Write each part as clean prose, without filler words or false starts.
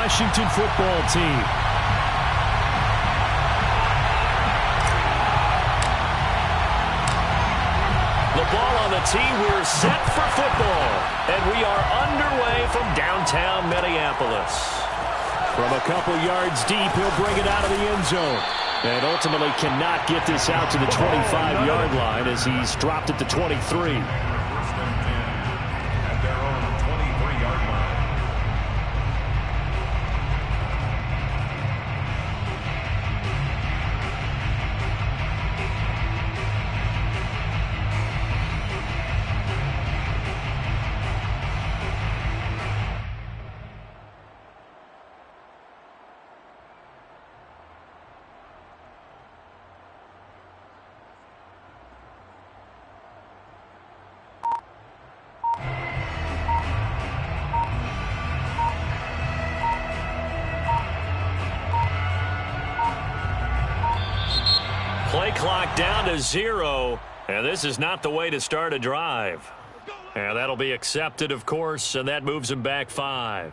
Washington football team. The ball on the tee. We're set for football. And we are underway from downtown Minneapolis. From a couple yards deep, he'll bring it out of the end zone. And ultimately cannot get this out to the 25-yard line as he's dropped at the 23. Play clock down to 0, and this is not the way to start a drive. And that'll be accepted, of course, and that moves him back 5.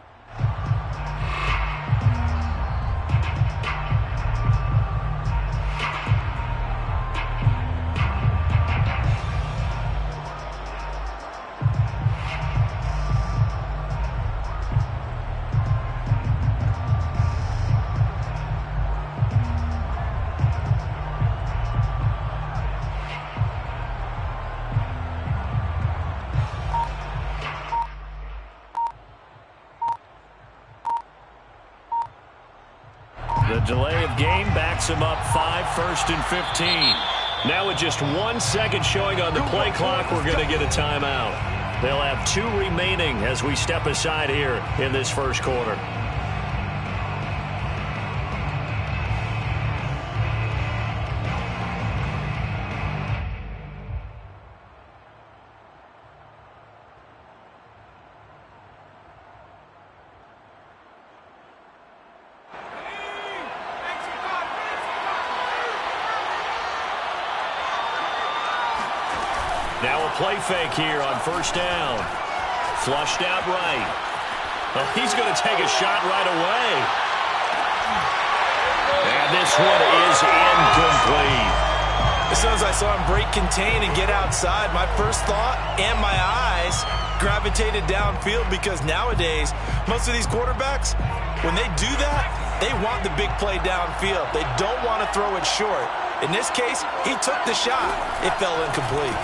The delay of game backs him up 5, 1st and 15. Now with just 1 second showing on the play clock, we're going to get a timeout. They'll have 2 remaining as we step aside here in this first quarter. Now a play fake here on 1st down. Flushed out right. Well, he's going to take a shot right away. And this one is incomplete. As soon as I saw him break contain and get outside, my first thought and my eyes gravitated downfield, because nowadays, most of these quarterbacks, when they do that, they want the big play downfield. They don't want to throw it short. In this case, he took the shot. It fell incomplete.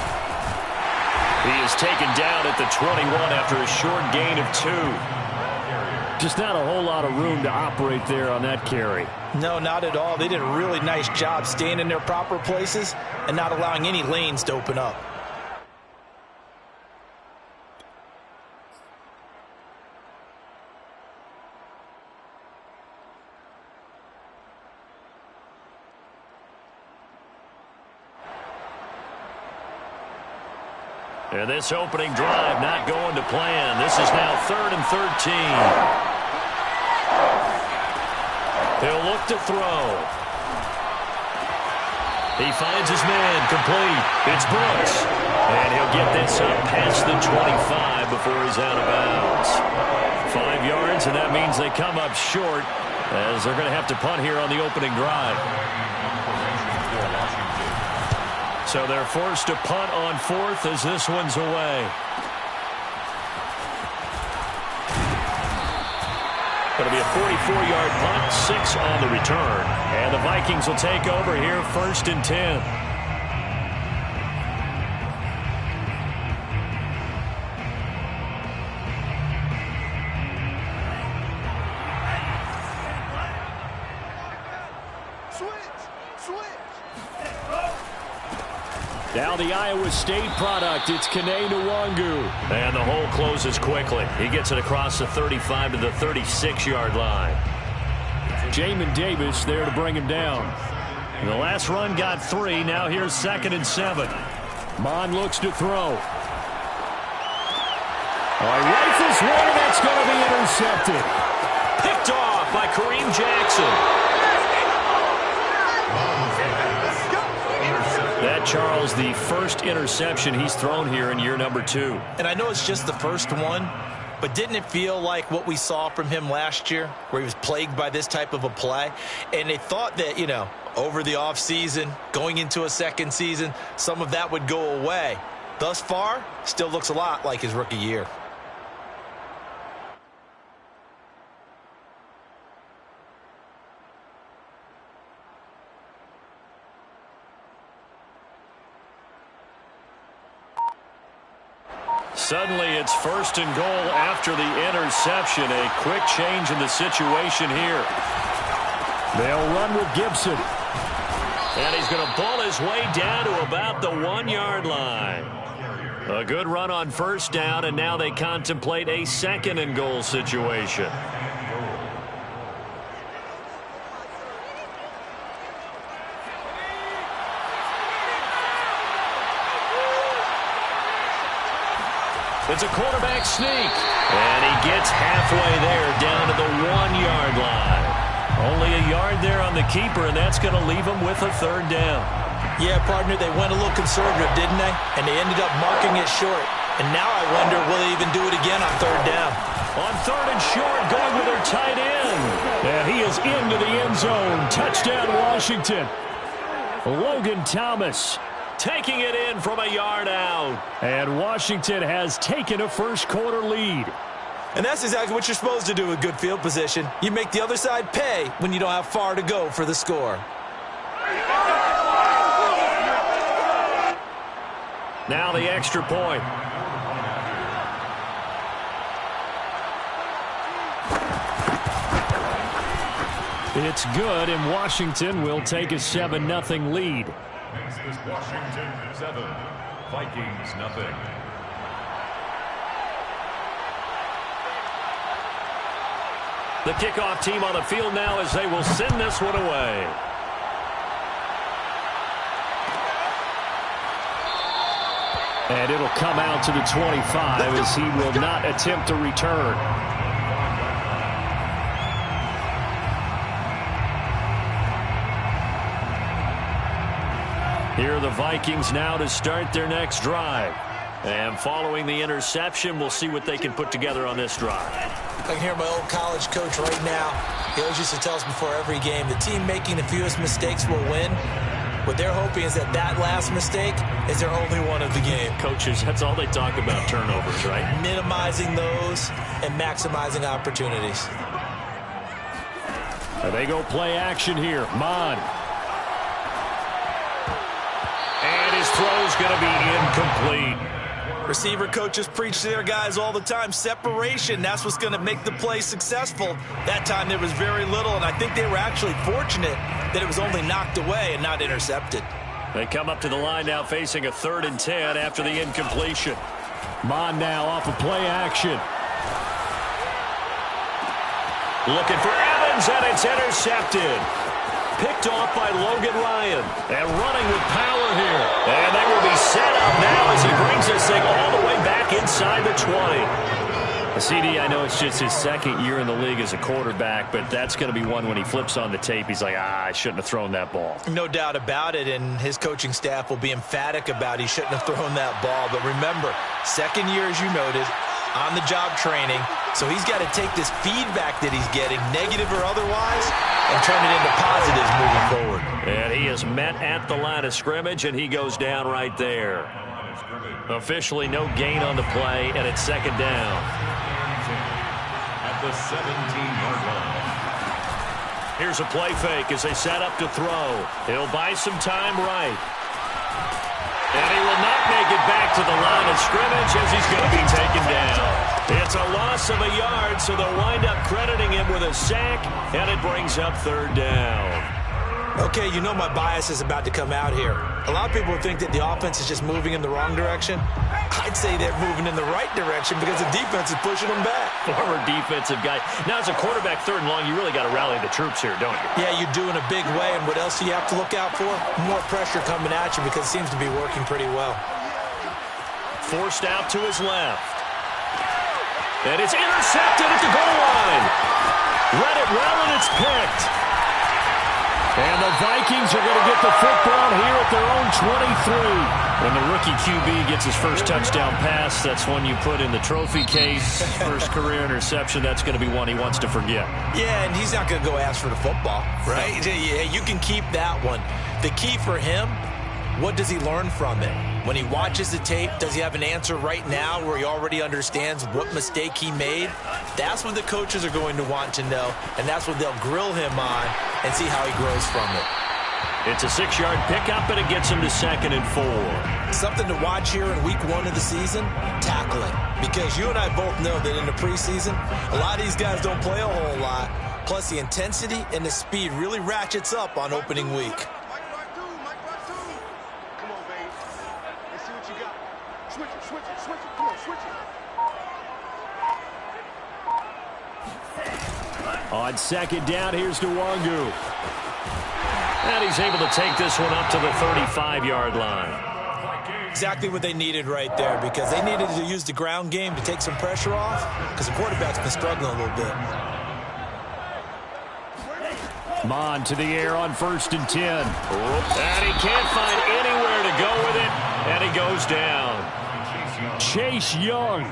He is taken down at the 21 after a short gain of 2. Just not a whole lot of room to operate there on that carry. No, not at all. They did a really nice job staying in their proper places and not allowing any lanes to open up. And this opening drive not going to plan. This is now 3rd and 13. He'll look to throw. He finds his man complete. It's Brooks. And he'll get this up past the 25 before he's out of bounds. 5 yards, and that means they come up short as they're going to have to punt here on the opening drive. So they're forced to punt on 4th as this one's away. Going to be a 44-yard punt, 6 on the return. And the Vikings will take over here 1st and 10. Now the Iowa State product, it's Kene Nwangu. And the hole closes quickly. He gets it across the 35 to the 36-yard line. Jamin Davis there to bring him down. And the last run got 3. Now here's 2nd and 7. Mon looks to throw. Rifles one, that's going to be intercepted. Picked off by Kareem Jackson. That, Charles, the first interception he's thrown here in year number 2. And I know it's just the first one, but didn't it feel like what we saw from him last year, where he was plagued by this type of a play? And they thought that, over the offseason, going into a second season, some of that would go away. Thus far, still looks a lot like his rookie year. Suddenly it's 1st and goal after the interception. A quick change in the situation here. They'll run with Gibson. And he's going to pull his way down to about the 1-yard line. A good run on 1st down, and now they contemplate a 2nd and goal situation. It's a quarterback sneak. And he gets halfway there down to the 1-yard line. Only a yard there on the keeper, and that's going to leave him with a 3rd down. Yeah, partner, they went a little conservative, didn't they? And they ended up marking it short. And now I wonder, will they even do it again on 3rd down? On 3rd and short, going with their tight end. And he is into the end zone. Touchdown, Washington. Logan Thomas taking it in from a yard out. And Washington has taken a first-quarter lead. And that's exactly what you're supposed to do with good field position. You make the other side pay when you don't have far to go for the score. Now the extra point. It's good, and Washington will take a 7-0 lead. This is Washington 7, Vikings 0. The kickoff team on the field now as they will send this one away. And it'll come out to the 25 as he will not attempt to return. Here are the Vikings now to start their next drive. And following the interception, we'll see what they can put together on this drive. I can hear my old college coach right now. He always used to tell us before every game, the team making the fewest mistakes will win. What they're hoping is that last mistake is their only one of the game. Coaches, that's all they talk about, turnovers, right? Minimizing those and maximizing opportunities. They go play action here. Mon. And his throw's going to be incomplete. Receiver coaches preach to their guys all the time. Separation, that's what's going to make the play successful. That time there was very little, and I think they were actually fortunate that it was only knocked away and not intercepted. They come up to the line now facing a 3rd and 10 after the incompletion. Mon now off of play action. Looking for Evans, and it's intercepted. Picked off by Logan Ryan. And running with power here. And they will be set up now as he brings this thing all the way back inside the 20. CD, I know it's just his 2nd year in the league as a quarterback, but that's going to be one when he flips on the tape. He's like, I shouldn't have thrown that ball. No doubt about it, and his coaching staff will be emphatic about he shouldn't have thrown that ball. But remember, 2nd year, as you noted, on-the-job training. So he's got to take this feedback that he's getting, negative or otherwise, and turn it into positives moving forward. And he is met at the line of scrimmage, and he goes down right there. Officially no gain on the play, and it's 2nd down. At the 17-yard line. Here's a play fake as they set up to throw. He'll buy some time right. And he will not make it back to the line of scrimmage as he's going to be taken down. It's a loss of a yard, so they'll wind up crediting him with a sack, and it brings up 3rd down. Okay, you know my bias is about to come out here. A lot of people think that the offense is just moving in the wrong direction. I'd say they're moving in the right direction because the defense is pushing them back. Former defensive guy. Now, as a quarterback, 3rd and long, you really got to rally the troops here, don't you? Yeah, you do in a big way, and what else do you have to look out for? More pressure coming at you because it seems to be working pretty well. Forced out to his left. And it's intercepted at the goal line. Read it well, and it's picked. And the Vikings are going to get the football here at their own 23. When the rookie QB gets his first touchdown pass, that's one you put in the trophy case. First career interception, that's going to be one he wants to forget. Yeah, and he's not going to go ask for the football, right? Yeah, you can keep that one. The key for him, what does he learn from it? When he watches the tape, does he have an answer right now where he already understands what mistake he made? That's what the coaches are going to want to know, and that's what they'll grill him on and see how he grows from it. It's a 6-yard pickup, and it gets him to 2nd and 4. Something to watch here in week 1 of the season, tackling. Because you and I both know that in the preseason, a lot of these guys don't play a whole lot. Plus, the intensity and the speed really ratchets up on opening week. On 2nd down, here's Nwangu. And he's able to take this one up to the 35-yard line. Exactly what they needed right there, because they needed to use the ground game to take some pressure off, because the quarterback's been struggling a little bit. Mon to the air on 1st and 10. And he can't find anywhere to go with it, and he goes down. Chase Young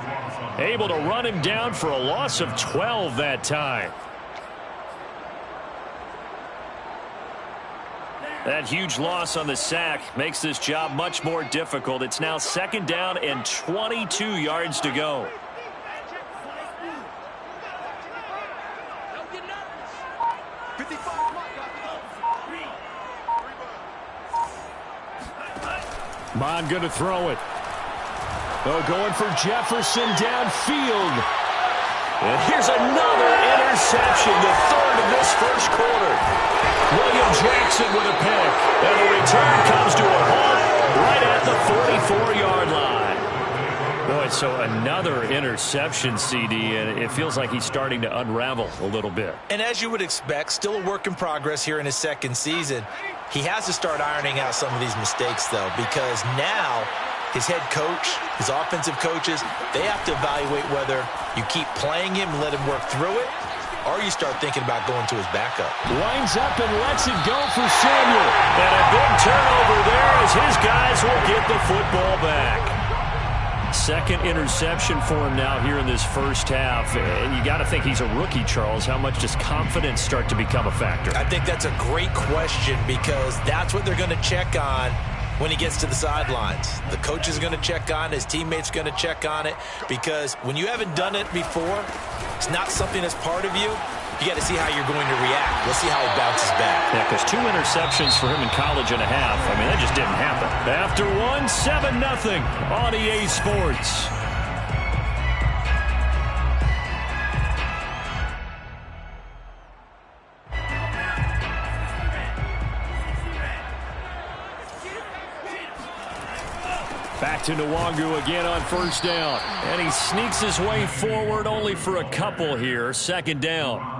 able to run him down for a loss of 12 that time. That huge loss on the sack makes this job much more difficult. It's now 2nd down and 22 yards to go. Mon going to throw it. Oh, going for Jefferson downfield. And here's another interception, the 3rd of this first quarter. William Jackson with a pick. And the return comes to a halt right at the 44-yard line. Boy, so another interception, CD, and it feels like he's starting to unravel a little bit. And as you would expect, still a work in progress here in his 2nd season. He has to start ironing out some of these mistakes, though, because now his head coach, his offensive coaches, they have to evaluate whether you keep playing him and let him work through it, or you start thinking about going to his backup. Winds up and lets it go for Samuel. And a big turnover there as his guys will get the football back. 2nd interception for him now here in this first half. And you got to think he's a rookie, Charles. How much does confidence start to become a factor? I think that's a great question, because that's what they're going to check on when he gets to the sidelines. The coach is going to check on it. His teammates are going to check on it, because when you haven't done it before, it's not something that's part of you. You got to see how you're going to react. Let's see how he bounces back. Yeah, because 2 interceptions for him in college and a half. I mean, that just didn't happen. After 1, 7-0 on EA Sports. Back to Nwangu again on 1st down. And he sneaks his way forward only for a couple here. 2nd down.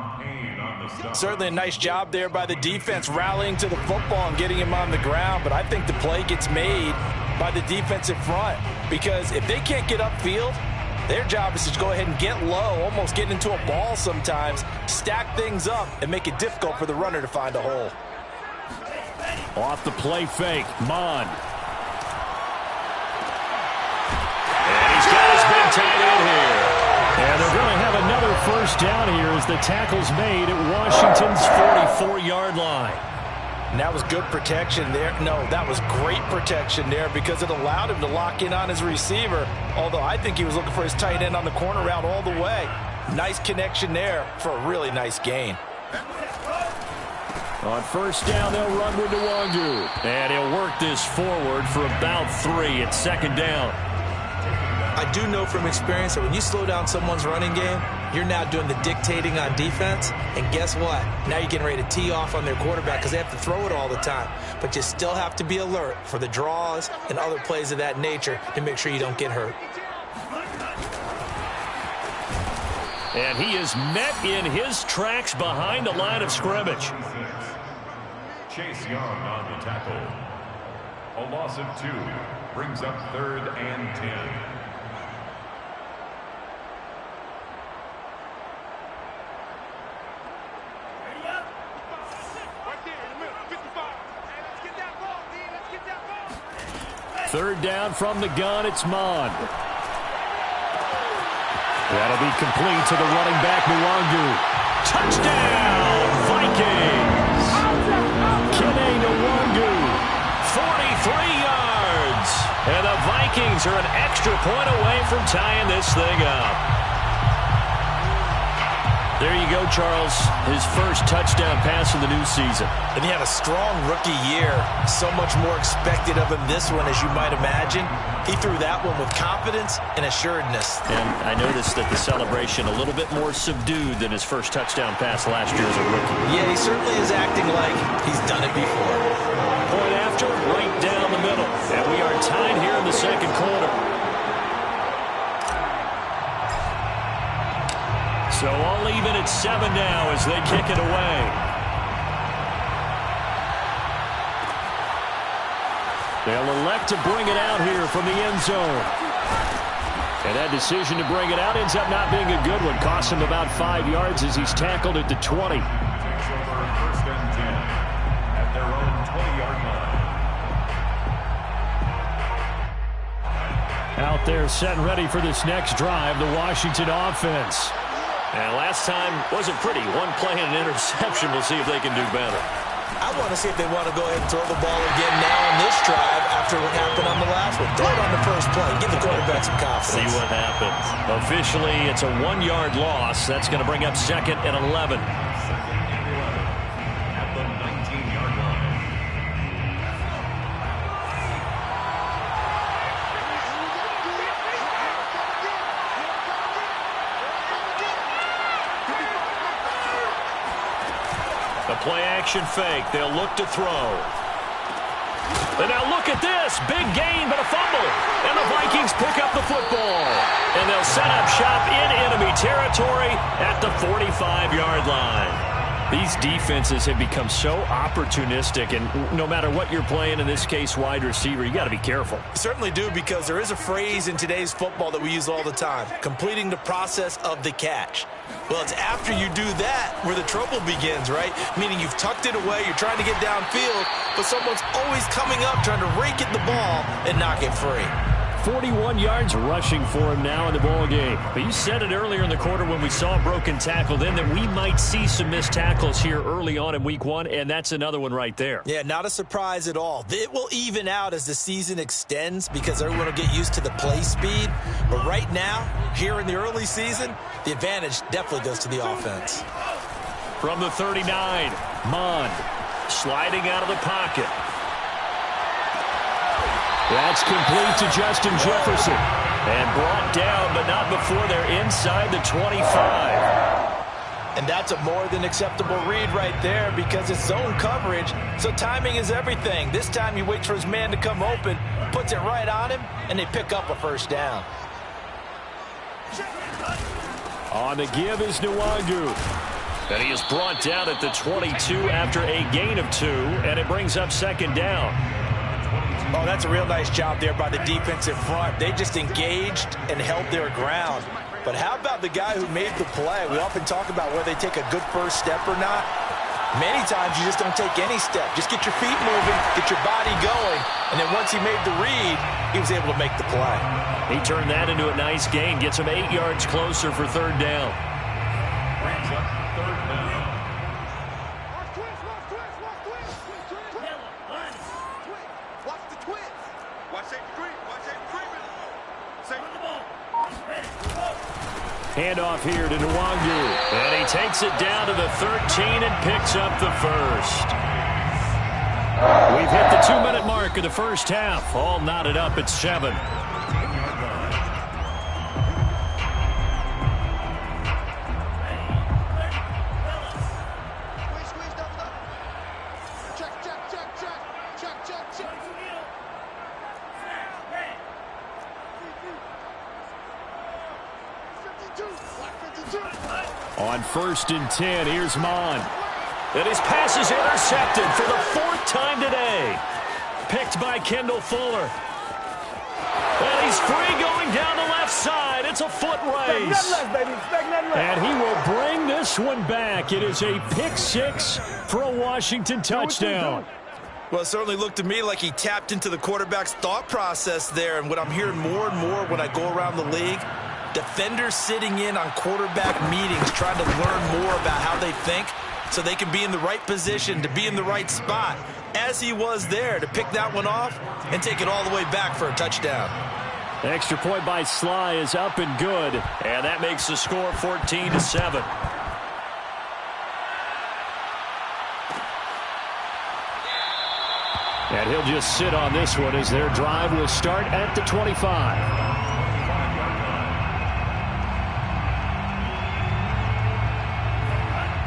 Certainly a nice job there by the defense, rallying to the football and getting him on the ground. But I think the play gets made by the defensive front, because if they can't get upfield, their job is to go ahead and get low, almost get into a ball sometimes, stack things up, and make it difficult for the runner to find a hole. Off the play fake, Mon. Tight end here. And they're going to have another 1st down here as the tackle's made at Washington's 44-yard line. And that was good protection there. No, that was great protection there, because it allowed him to lock in on his receiver, although I think he was looking for his tight end on the corner route all the way. Nice connection there for a really nice gain. On 1st down, they'll run with Nwangu. And he'll work this forward for about 3 at 2nd down. I do know from experience that when you slow down someone's running game, you're now doing the dictating on defense. And guess what? Now you're getting ready to tee off on their quarterback, because they have to throw it all the time. But you still have to be alert for the draws and other plays of that nature to make sure you don't get hurt. And he is met in his tracks behind the line of scrimmage. Chase Young on the tackle. A loss of 2 brings up 3rd and 10. Third down from the gun, it's Mond. That'll be complete to the running back, Nwangu. Touchdown, Vikings! Kenny Nwangu, 43 yards. And the Vikings are an extra point away from tying this thing up. There you go, Charles. His first touchdown pass of the new season. And he had a strong rookie year. So much more expected of him this one, as you might imagine. He threw that one with confidence and assuredness. And I noticed that the celebration a little bit more subdued than his first touchdown pass last year as a rookie. Yeah, he certainly is acting like he's done it before. Point after, right down the middle. And we are tied here in the second quarter. So all even at 7 now as they kick it away. They'll elect to bring it out here from the end zone. And that decision to bring it out ends up not being a good one. Costs him about 5 yards as he's tackled at the 20. First and 10 at their own 20-yard line. Out there set and ready for this next drive, the Washington offense. And last time wasn't pretty. One play and an interception. We'll see if they can do better. I want to see if they want to go ahead and throw the ball again now on this drive after what happened on the last one. Throw it on the first play. Give the quarterback some confidence. See what happens. Officially, it's a 1-yard loss. That's going to bring up 2nd and 11. Second and 11 at the 19-yard line. The play-action fake. They'll look to throw. And now look at this. Big gain, but a fumble. And the Vikings pick up the football. And they'll set up shop in enemy territory at the 45-yard line. These defenses have become so opportunistic, and no matter what you're playing, in this case wide receiver, you got to be careful. You certainly do, because there is a phrase in today's football that we use all the time, completing the process of the catch. Well, it's after you do that where the trouble begins, right? Meaning you've tucked it away, you're trying to get downfield, but someone's always coming up trying to rake at the ball and knock it free. 41 yards rushing for him now in the ball game. But you said it earlier in the quarter when we saw a broken tackle then that we might see some missed tackles here early on in week 1, and that's another one right there. Yeah, not a surprise at all. It will even out as the season extends because everyone will get used to the play speed. But right now, here in the early season, the advantage definitely goes to the offense. From the 39, Mond sliding out of the pocket. That's complete to Justin Jefferson. And brought down, but not before they're inside the 25. And that's a more than acceptable read right there because it's zone coverage, so timing is everything. This time he waits for his man to come open, puts it right on him, and they pick up a first down. On the give is Nwangu. And he is brought down at the 22 after a gain of 2, and it brings up 2nd down. Oh, that's a real nice job there by the defensive front. They just engaged and held their ground. But how about the guy who made the play? We often talk about whether they take a good first step or not. Many times you just don't take any step. Just get your feet moving, get your body going, and then once he made the read, he was able to make the play. He turned that into a nice gain, gets him 8 yards closer for 3rd down. Brings up 3rd down. Handoff here to Nwangu. And he takes it down to the 13 and picks up the first. We've hit the 2-minute mark of the first half. All knotted up at 7. On 1st and 10, here's Mond. And his pass is intercepted for the 4th time today. Picked by Kendall Fuller. And he's free going down the left side. It's a foot race. And he will bring this one back. It is a pick 6 for a Washington touchdown. Well, it certainly looked to me like he tapped into the quarterback's thought process there. And what I'm hearing more and more when I go around the league, defenders sitting in on quarterback meetings trying to learn more about how they think so they can be in the right position to be in the right spot, as he was there to pick that one off and take it all the way back for a touchdown. The extra point by Sly is up and good, and that makes the score 14-7. And he'll just sit on this one as their drive will start at the 25.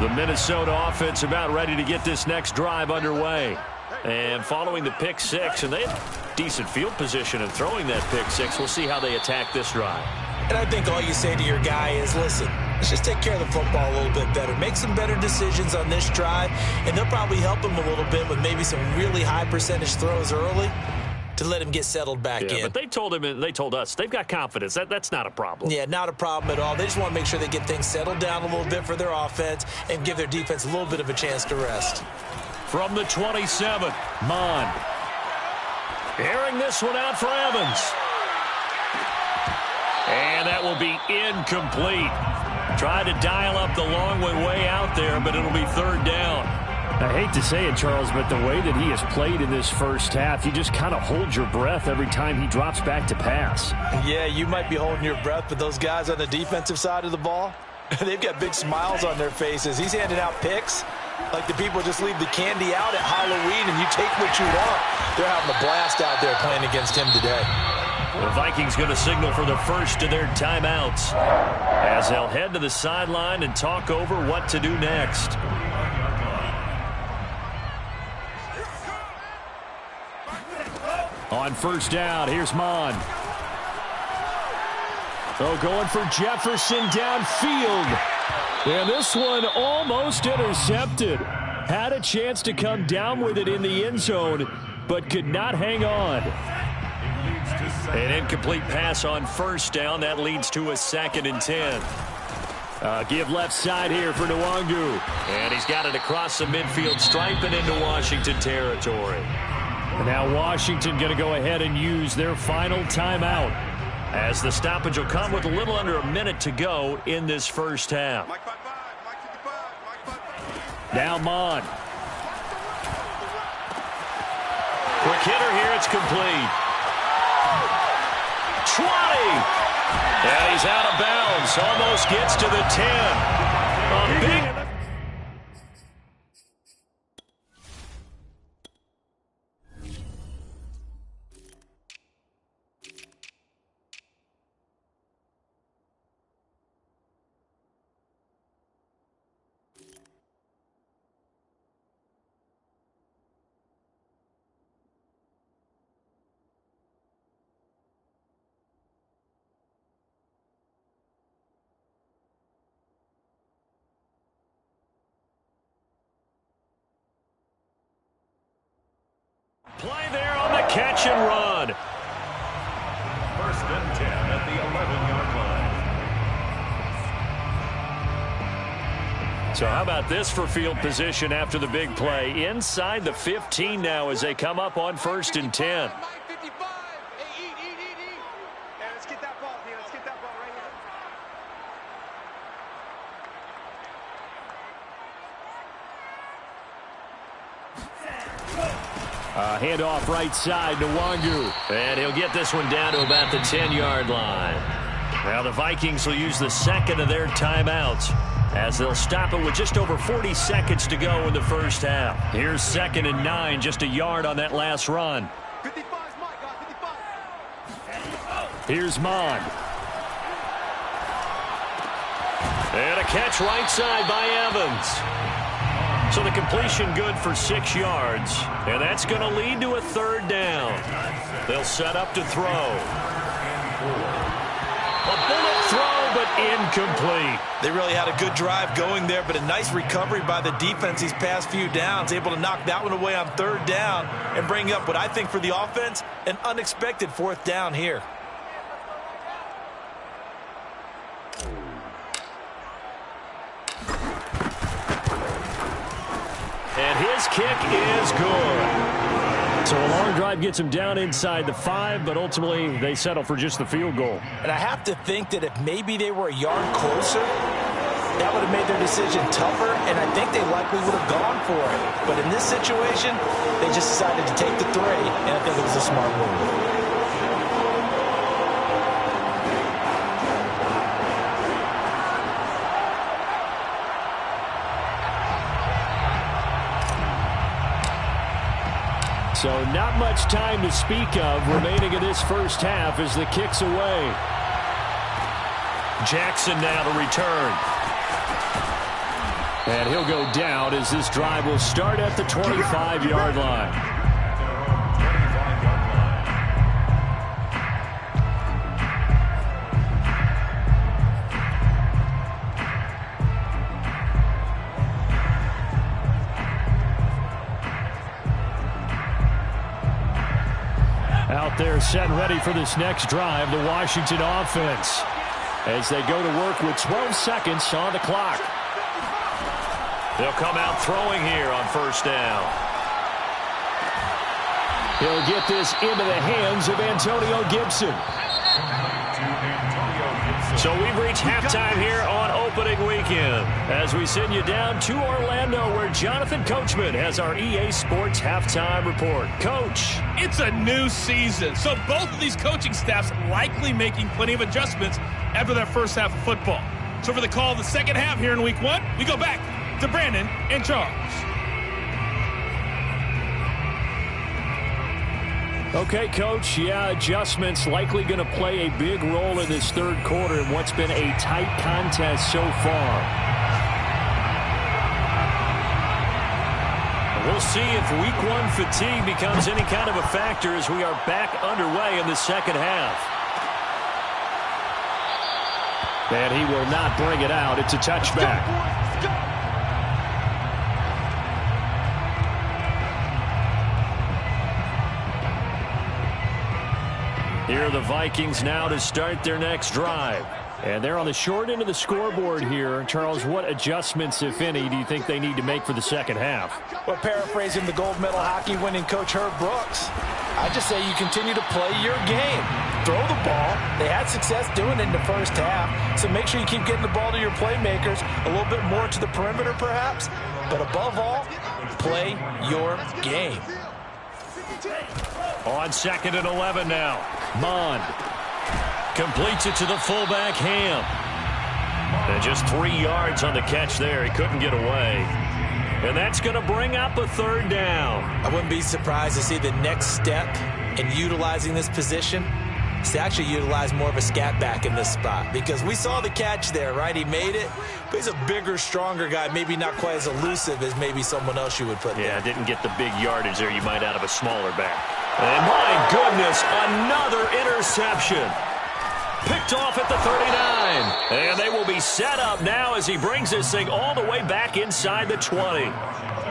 The Minnesota offense about ready to get this next drive underway. And following the pick six, and they have decent field position in throwing that pick six. We'll see how they attack this drive. And I think all you say to your guy is, listen, let's just take care of the football a little bit better. Make some better decisions on this drive, and they'll probably help him a little bit with maybe some really high percentage throws early to let him get settled back in. But they told him, and they told us, they've got confidence. That's not a problem. Yeah, not a problem at all. They just want to make sure they get things settled down a little bit for their offense and give their defense a little bit of a chance to rest. From the 27, Mon. Airing this one out for Evans. And that will be incomplete. Tried to dial up the long way out there, but it'll be third down. I hate to say it, Charles, but the way that he has played in this first half, you just kind of hold your breath every time he drops back to pass. Yeah, you might be holding your breath, but those guys on the defensive side of the ball, they've got big smiles on their faces. He's handing out picks like the people just leave the candy out at Halloween and you take what you want. They're having a blast out there playing against him today. The Vikings going to signal for the first of their timeouts as they'll head to the sideline and talk over what to do next. On first down, here's Mon. Oh, going for Jefferson downfield. And this one almost intercepted. Had a chance to come down with it in the end zone, but could not hang on. An incomplete pass on first down. That leads to a 2nd and 10. Give left side here for Nwangu. And he's got it across the midfield, striping into Washington territory. And now Washington going to go ahead and use their final timeout, as the stoppage will come with a little under a minute to go in this first half. Now Mon. Quick hitter here, it's complete. 20! And he's out of bounds, almost gets to the 10. A big... Play there on the catch and run. 1st and 10 at the 11-yard line. So how about this for field position after the big play? Inside the 15 now as they come up on 1st and 10. Handoff right side to Nwangu. And he'll get this one down to about the 10-yard line. Now the Vikings will use the 2nd of their timeouts as they'll stop it with just over 40 seconds to go in the first half. Here's 2nd and 9, just a yard on that last run. Here's Mon. And a catch right side by Evans. So the completion good for 6 yards, and that's going to lead to a 3rd down. They'll set up to throw. A bullet throw, but incomplete. They really had a good drive going there, but a nice recovery by the defense these past few downs, able to knock that one away on 3rd down and bring up what I think for the offense, an unexpected 4th down here. And his kick is good. So a long drive gets them down inside the 5, but ultimately they settle for just the field goal. And I have to think that if maybe they were a yard closer, that would have made their decision tougher, and I think they likely would have gone for it. But in this situation, they just decided to take the 3, and I think it was a smart move. So not much time to speak of remaining in this first half as the kick's away. Jackson now to return. And he'll go down as this drive will start at the 25-yard line. Out there set and ready for this next drive, the Washington offense, as they go to work with 12 seconds on the clock. They'll come out throwing here on first down. He'll get this into the hands of Antonio Gibson. So we've reached halftime here on opening weekend as we send you down to Orlando where Jonathan Coachman has our EA Sports halftime report. Coach. It's a new season, so both of these coaching staffs likely making plenty of adjustments after their first half of football. So for the call of the second half here in week 1, we go back to Brandon and Charles. Okay, Coach. Yeah, adjustments likely going to play a big role in this third quarter in what's been a tight contest so far. We'll see if week 1 fatigue becomes any kind of a factor as we are back underway in the second half. And he will not bring it out. It's a touchback. Here are the Vikings now to start their next drive. And they're on the short end of the scoreboard here. Charles, what adjustments, if any, do you think they need to make for the second half? Well, paraphrasing the gold medal hockey winning coach Herb Brooks, I just say you continue to play your game. Throw the ball. They had success doing it in the first half, so make sure you keep getting the ball to your playmakers, a little bit more to the perimeter perhaps, but above all, play your game. On 2nd and 11 now. Mond completes it to the fullback, Ham. And just 3 yards on the catch there. He couldn't get away. And that's going to bring up a third down. I wouldn't be surprised to see the next step in utilizing this position is to actually utilize more of a scat back in this spot. Because we saw the catch there, right? He made it, but he's a bigger, stronger guy, maybe not quite as elusive as maybe someone else you would put there. Yeah, didn't get the big yardage there you might out of a smaller back. And my goodness, another interception. Picked off at the 39. And they will be set up now as he brings this thing all the way back inside the 20.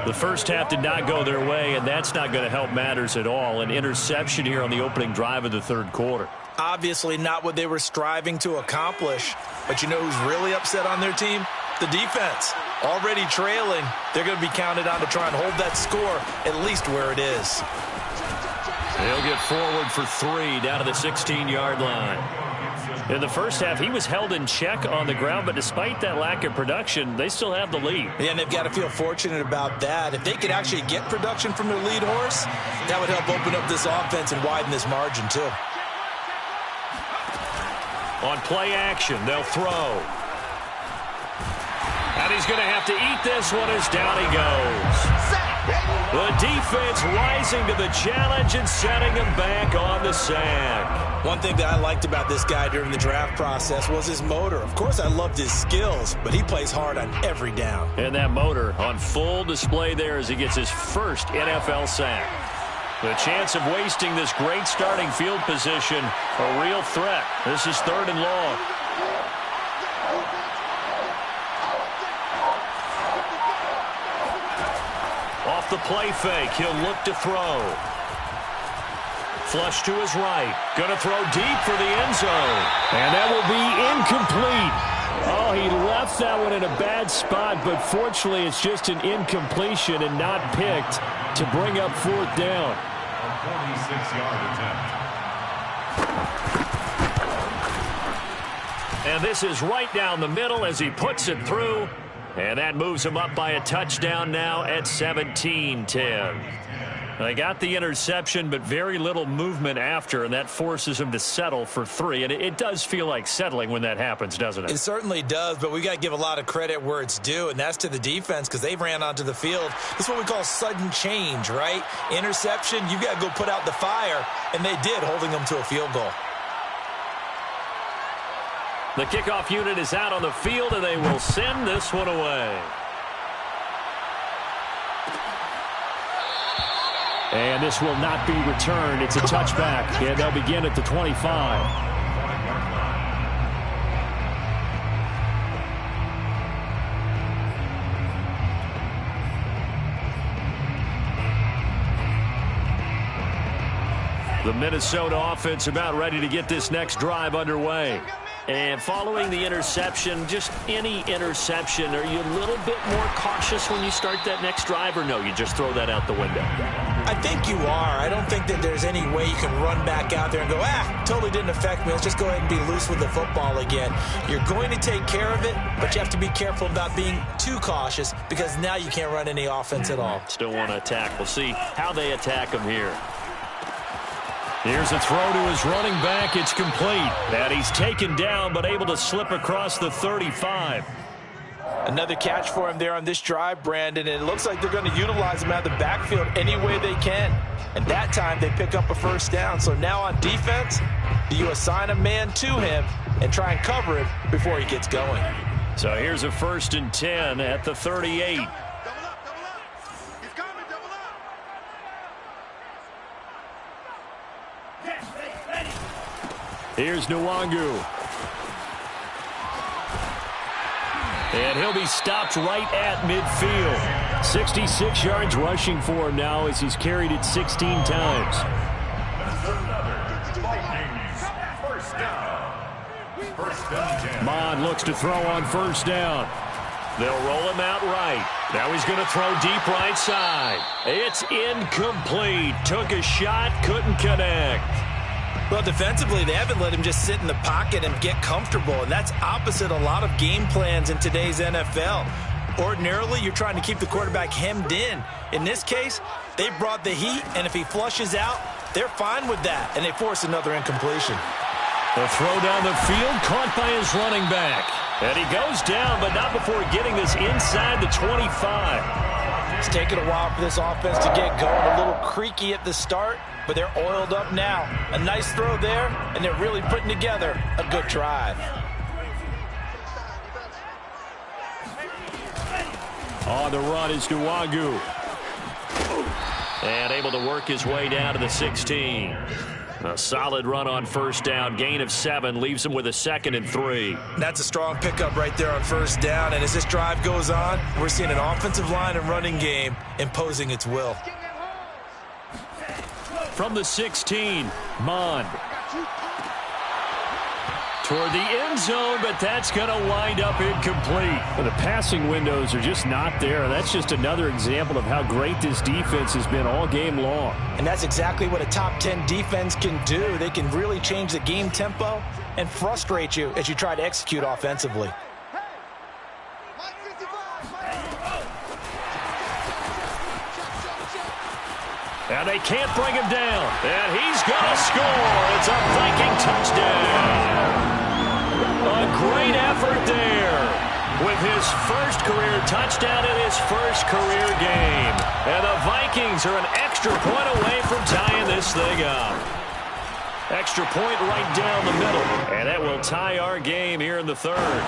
The first half did not go their way, and that's not going to help matters at all. An interception here on the opening drive of the third quarter. Obviously not what they were striving to accomplish. But you know who's really upset on their team? The defense. Already trailing. They're going to be counted on to try and hold that score at least where it is. They'll get forward for 3 down to the 16-yard line. In the first half, he was held in check on the ground, but despite that lack of production, they still have the lead. Yeah, and they've got to feel fortunate about that. If they could actually get production from their lead horse, that would help open up this offense and widen this margin, too. On play action, they'll throw. And he's going to have to eat this one as down he goes. The defense rising to the challenge and setting him back on the sack. One thing that I liked about this guy during the draft process was his motor. Of course, I loved his skills, but he plays hard on every down. And that motor on full display there as he gets his first NFL sack. The chance of wasting this great starting field position, a real threat. This is 3rd and long. Off the play fake, he'll look to throw. Flush to his right. Going to throw deep for the end zone. And that will be incomplete. Oh, he left that one in a bad spot, but fortunately it's just an incompletion and not picked to bring up 4th down. A 46-yard attempt. And this is right down the middle as he puts it through. And that moves him up by a touchdown now at 17-10. They got the interception, but very little movement after, and that forces him to settle for 3. And it does feel like settling when that happens, doesn't it? It certainly does, but we got to give a lot of credit where it's due, and that's to the defense because they ran onto the field. This is what we call sudden change, right? Interception, you've got to go put out the fire, and they did, holding them to a field goal. The kickoff unit is out on the field, and they will send this one away. And this will not be returned. It's a touchback, and they'll begin at the 25. The Minnesota offense about ready to get this next drive underway. And following the interception, just any interception, are you a little bit more cautious when you start that next drive, or no, you just throw that out the window? I think you are. I don't think that there's any way you can run back out there and go, totally didn't affect me. Let's just go ahead and be loose with the football again. You're going to take care of it, but you have to be careful about being too cautious because now you can't run any offense at all. Still want to attack. We'll see how they attack him here. Here's a throw to his running back. It's complete. And he's taken down, but able to slip across the 35. Another catch for him there on this drive, Brandon, and it looks like they're going to utilize him out of the backfield any way they can. And that time they pick up a first down. So now on defense, do you assign a man to him and try and cover him before he gets going? So here's a 1st and 10 at the 38. Here's Nwangu. And he'll be stopped right at midfield. 66 yards rushing for him now as he's carried it 16 times. Mond looks to throw on 1st down. They'll roll him out right. Now he's going to throw deep right side. It's incomplete. Took a shot, couldn't connect. Well, defensively, they haven't let him just sit in the pocket and get comfortable, and that's opposite a lot of game plans in today's NFL. Ordinarily, you're trying to keep the quarterback hemmed in. In this case, they brought the heat, and if he flushes out, they're fine with that, and they force another incompletion. The throw down the field, caught by his running back. And he goes down, but not before getting this inside the 25. It's taken a while for this offense to get going. A little creaky at the start, but they're oiled up now. A nice throw there, and they're really putting together a good drive. On the run is Nwangu. And able to work his way down to the 16. A solid run on 1st down. Gain of 7 leaves him with a 2nd and 3. That's a strong pickup right there on 1st down. And as this drive goes on, we're seeing an offensive line and running game imposing its will. From the 16, Mond. Toward the end zone, but that's going to wind up incomplete. The passing windows are just not there. That's just another example of how great this defense has been all game long. And that's exactly what a top 10 defense can do. They can really change the game tempo and frustrate you as you try to execute offensively. And they can't bring him down. And he's going to score. It's a Viking touchdown. A great effort there with his first career touchdown in his first career game. And the Vikings are an extra point away from tying this thing up. Extra point right down the middle. And that will tie our game here in the 3rd.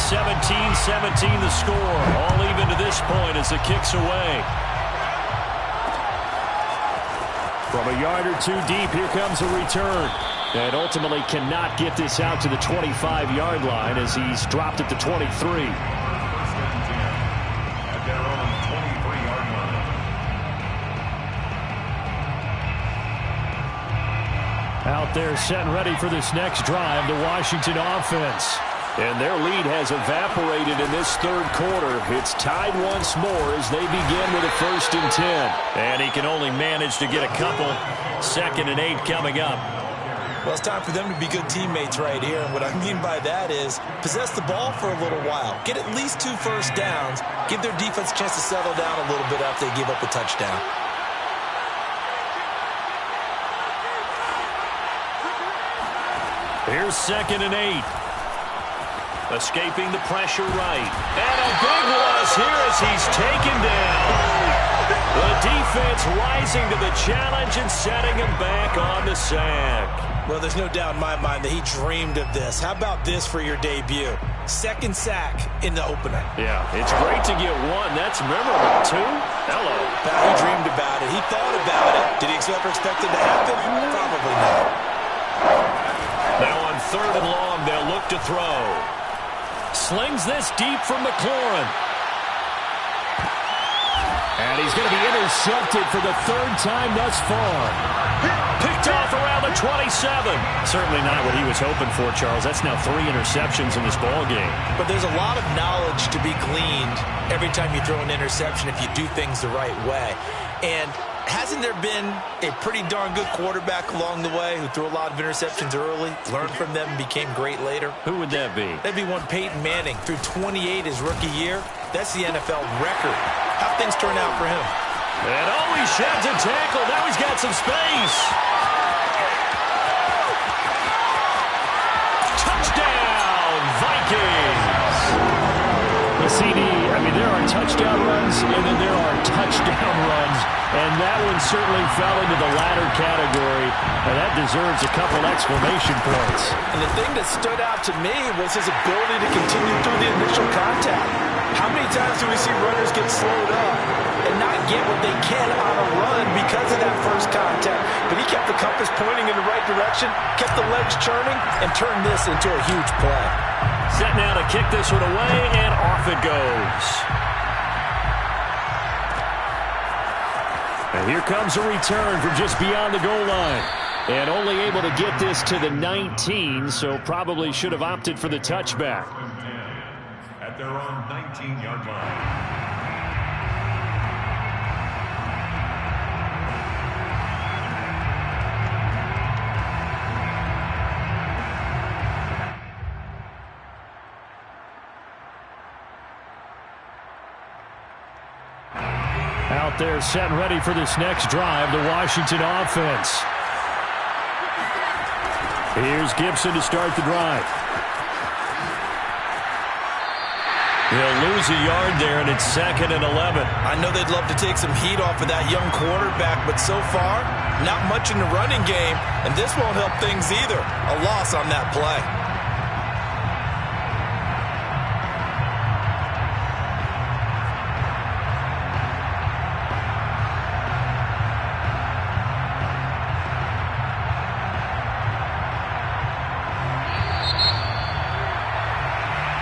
17-17 the score. All even to this point as the kick's away. From a yard or 2 deep, here comes a return. And ultimately cannot get this out to the 25-yard line as he's dropped at the 23. At their own 23-yard line. Out there set and ready for this next drive, the Washington offense. And their lead has evaporated in this third quarter. It's tied once more as they begin with a 1st and 10. And he can only manage to get a couple. 2nd and 8 coming up. Well, it's time for them to be good teammates right here. And what I mean by that is possess the ball for a little while. Get at least 2 first downs. Give their defense a chance to settle down a little bit after they give up a touchdown. Here's 2nd and 8. Escaping the pressure right. And a big loss here as he's taken down. The defense rising to the challenge and setting him back on the sack. Well, there's no doubt in my mind that he dreamed of this. How about this for your debut? 2nd sack in the opener. Yeah, it's great to get 1. That's memorable. 2? Hello. He dreamed about it. He thought about it. Did he ever expect it to happen? Probably not. Now on 3rd and long, they'll look to throw. Slings this deep from McLaurin. And he's going to be intercepted for the 3rd time thus far. Picked off around the 27. Certainly not what he was hoping for, Charles. That's now 3 interceptions in this ball game. But there's a lot of knowledge to be gleaned every time you throw an interception if you do things the right way. And hasn't there been a pretty darn good quarterback along the way who threw a lot of interceptions early, learned from them, and became great later? Who would that be? That'd be one Peyton Manning. Threw 28 his rookie year. That's the NFL record. How things turn out for him? And he sheds a tackle. Now he's got some space. Touchdown, Vikings. The CD, there are touchdown runs, and then there are touchdown runs, and that one certainly fell into the latter category, and that deserves a couple exclamation points. And the thing that stood out to me was his ability to continue through the initial contact. How many times do we see runners get slowed up and not get what they can on a run because of that first contact? But he kept the compass pointing in the right direction, kept the legs churning, and turned this into a huge play. Set now to kick this one away, and off it goes. And here comes a return from just beyond the goal line. And only able to get this to the 19, so probably should have opted for the touchback. At their own 19-yard line. Out there set and ready for this next drive, the Washington offense. Here's Gibson to start the drive. He'll lose a yard there, and it's 2nd and 11. I know they'd love to take some heat off of that young quarterback, but so far, not much in the running game, and this won't help things either. A loss on that play.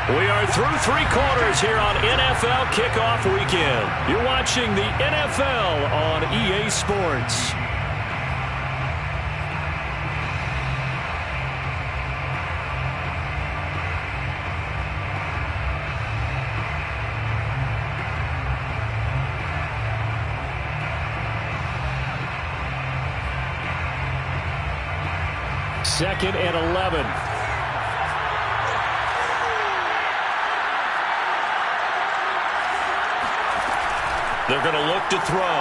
We are through 3 quarters here on NFL Kickoff Weekend. You're watching the NFL on EA Sports. Second and 11. They're going to look to throw.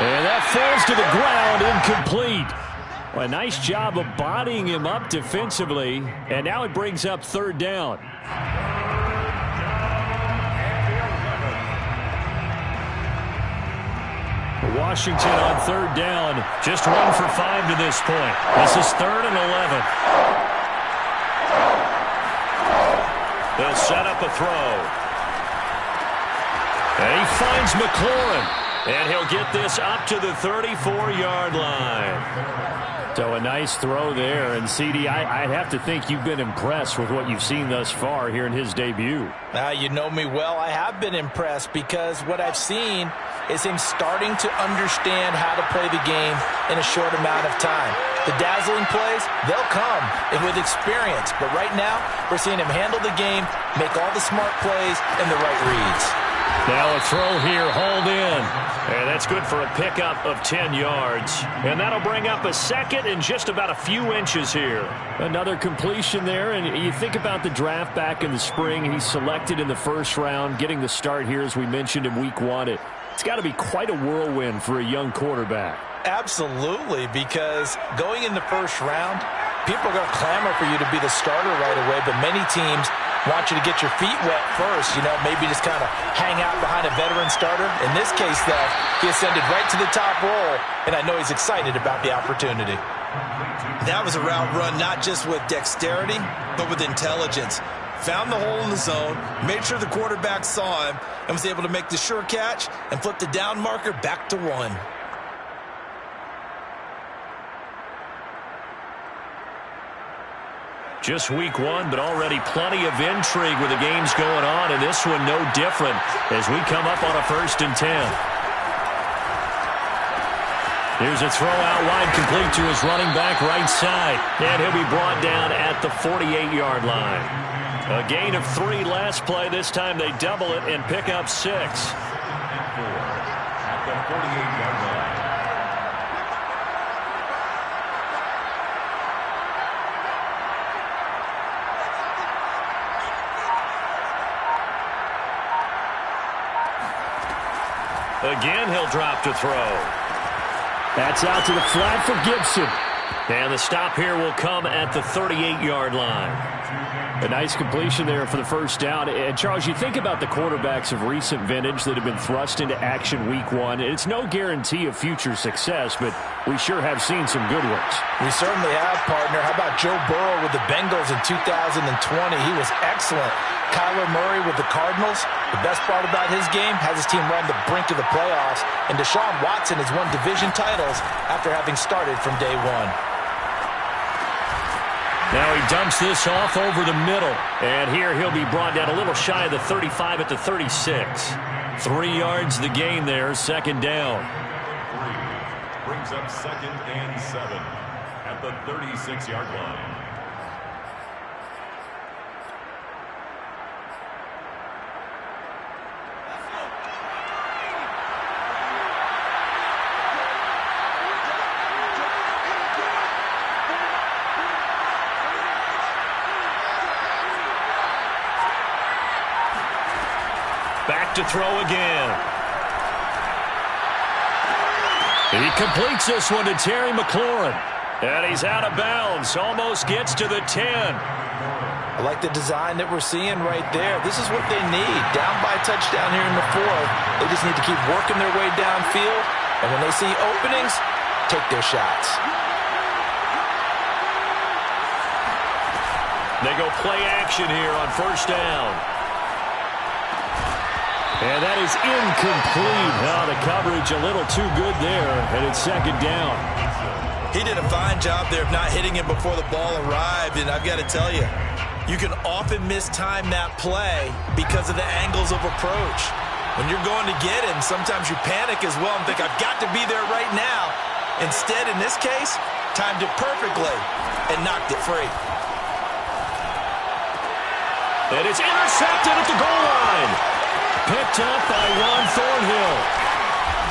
And that falls to the ground, incomplete. Well, a nice job of bodying him up defensively, and now it brings up 3rd down. Washington on 3rd down. Just 1 for 5 to this point. This is 3rd and 11. They'll set up a throw. And he finds McLaurin. And he'll get this up to the 34-yard line. So a nice throw there. And, CD, I'd have to think you've been impressed with what you've seen thus far here in his debut. You know me well. I have been impressed because what I've seen is him starting to understand how to play the game in a short amount of time. The dazzling plays, they'll come, and with experience. But right now, we're seeing him handle the game, make all the smart plays, and the right reads. Now a throw here, hauled in. And that's good for a pickup of 10 yards. And that'll bring up a second and just about a few inches here. Another completion there, and you think about the draft back in the spring. He's selected in the first round, getting the start here, as we mentioned, in week 1. It's got to be quite a whirlwind for a young quarterback. Absolutely, because going in the first round, people are going to clamor for you to be the starter right away, but many teams want you to get your feet wet first, maybe just kind of hang out behind a veteran starter. In this case, though, he ascended right to the top role, and I know he's excited about the opportunity. That was a route run not just with dexterity, but with intelligence. Found the hole in the zone, made sure the quarterback saw him, and was able to make the sure catch and flip the down marker back to 1. Just week 1, but already plenty of intrigue with the games going on, and this one no different as we come up on a 1st and 10. Here's a throw out wide, complete to his running back right side, and he'll be brought down at the 48-yard line. A gain of 3 last play. This time they double it and pick up 6. At the 48-yard line. Again, he'll drop to throw. That's out to the flat for Gibson. And the stop here will come at the 38-yard line. A nice completion there for the first down. And, Charles, you think about the quarterbacks of recent vintage that have been thrust into action week 1. It's no guarantee of future success, but we sure have seen some good ones. We certainly have, partner. How about Joe Burrow with the Bengals in 2020? He was excellent. Kyler Murray with the Cardinals. The best part about his game, has his team right on the brink of the playoffs. And Deshaun Watson has won division titles after having started from day 1. Now he dumps this off over the middle. And here he'll be brought down a little shy of the 35 at the 36. 3 yards the gain there, 2nd down. 3 brings up 2nd and 7 at the 36-yard line. Back to throw again. He completes this one to Terry McLaurin. And he's out of bounds. Almost gets to the 10. I like the design that we're seeing right there. This is what they need. Down by a touchdown here in the 4th. They just need to keep working their way downfield. And when they see openings, take their shots. They go play action here on 1st down. And that is incomplete. Now the coverage a little too good there, and it's 2nd down. He did a fine job there of not hitting him before the ball arrived, and I've got to tell you, you can often mistime that play because of the angles of approach. When you're going to get him, sometimes you panic as well and think, I've got to be there right now. Instead, in this case, timed it perfectly and knocked it free. And it's intercepted at the goal line. Picked up by Juan Thornhill.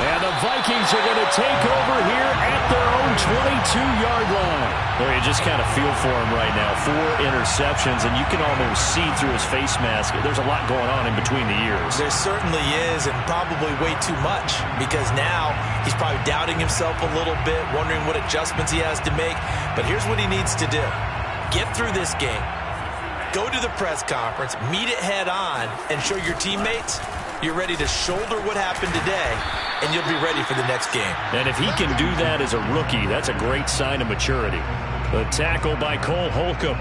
And the Vikings are going to take over here at their own 22-yard line. Well, you just kind of feel for him right now. 4 interceptions, and you can almost see through his face mask. There's a lot going on in between the ears. There certainly is, and probably way too much, because now he's probably doubting himself a little bit, wondering what adjustments he has to make. But here's what he needs to do. Get through this game. Go to the press conference, meet it head on, and show your teammates you're ready to shoulder what happened today, and you'll be ready for the next game. And if he can do that as a rookie, that's a great sign of maturity. The tackle by Cole Holcomb.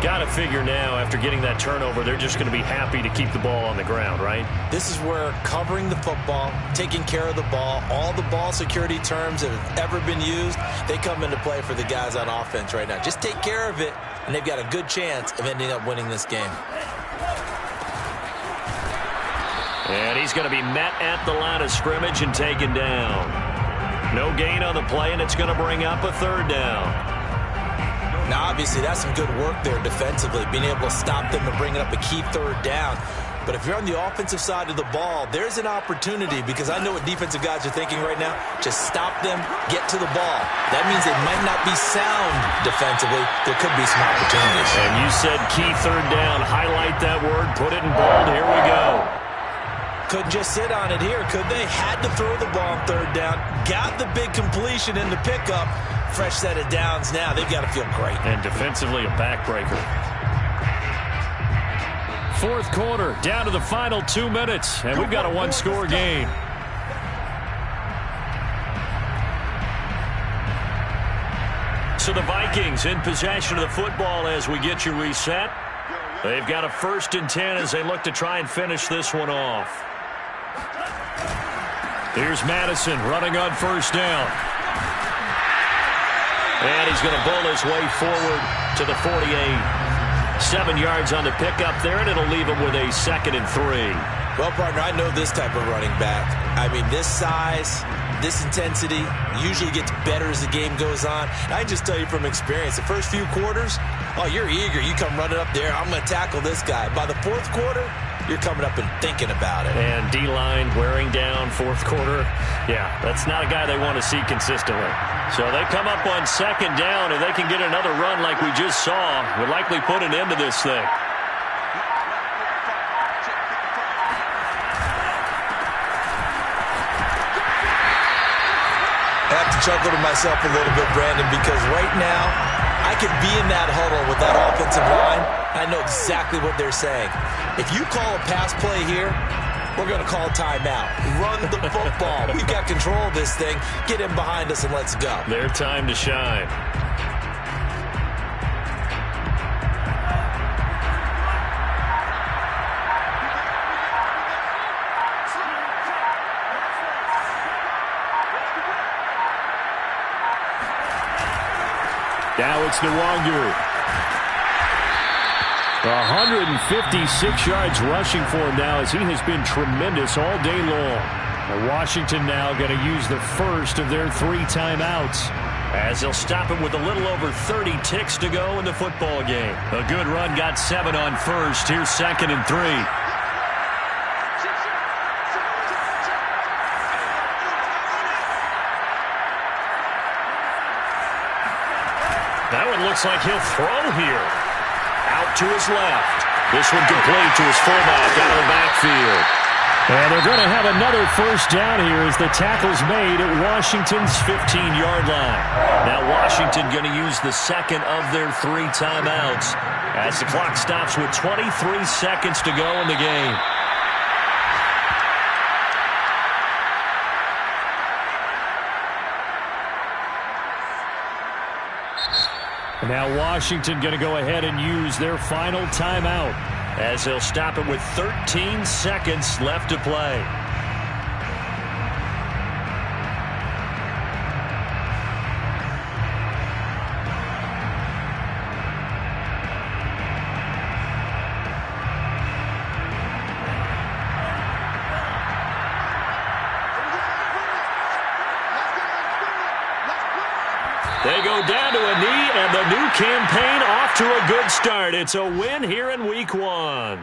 Got to figure now, after getting that turnover, they're just going to be happy to keep the ball on the ground, right? This is where covering the football, taking care of the ball, all the ball security terms that have ever been used, they come into play for the guys on offense right now. Just take care of it, and they've got a good chance of ending up winning this game. And he's going to be met at the line of scrimmage and taken down. No gain on the play, and it's going to bring up a third down. Now, obviously, that's some good work there defensively, being able to stop them and bring up a key third down. But if you're on the offensive side of the ball, there's an opportunity, because I know what defensive guys are thinking right now. Just stop them, get to the ball. That means they might not be sound defensively. There could be some opportunities. And you said key third down. Highlight that word. Put it in bold. Here we go. Couldn't just sit on it here, could they? Had to throw the ball on third down. Got the big completion in the pickup. Fresh set of downs now. They've got to feel great. And defensively, a backbreaker. Fourth quarter, down to the final 2 minutes, and we've got a one-score game. So the Vikings in possession of the football as we get you reset. They've got a 1st and 10 as they look to try and finish this one off. Here's Madison running on 1st down. And he's going to bull his way forward to the 48. 7 yards on the pickup there, and it'll leave him with a 2nd and 3. Well, partner, I know this type of running back. I mean, this size, this intensity usually gets better as the game goes on. I can just tell you from experience, the first few quarters, oh, you're eager. You come running up there, I'm going to tackle this guy. By the 4th quarter, you're coming up and thinking about it. And D-line wearing down 4th quarter. Yeah, that's not a guy they want to see consistently. So they come up on 2nd down, and they can get another run like we just saw. Would likely put an end to this thing. I have to chuckle to myself a little bit, Brandon, because right now I could be in that huddle with that offensive line. I know exactly what they're saying. If you call a pass play here, we're going to call timeout. Run the football. We've got control of this thing. Get in behind us and let's go. Their time to shine. Now it's Nwangu. 156 yards rushing for him now, as he has been tremendous all day long. And Washington now going to use the first of their 3 timeouts, as they'll stop him with a little over 30 ticks to go in the football game. A good run, got 7 on 1st. Here's 2nd and 3. That one looks like he'll throw here. Out to his left. This one complete to his fullback out of the backfield. And they're going to have another 1st down here as the tackle's made at Washington's 15-yard line. Now Washington going to use the 2nd of their 3 timeouts as the clock stops with 23 seconds to go in the game. And now Washington going to go ahead and use their final timeout, as they'll stop it with 13 seconds left to play. They go down to a knee, and the new campaign off to a good start. It's a win here in Week 1.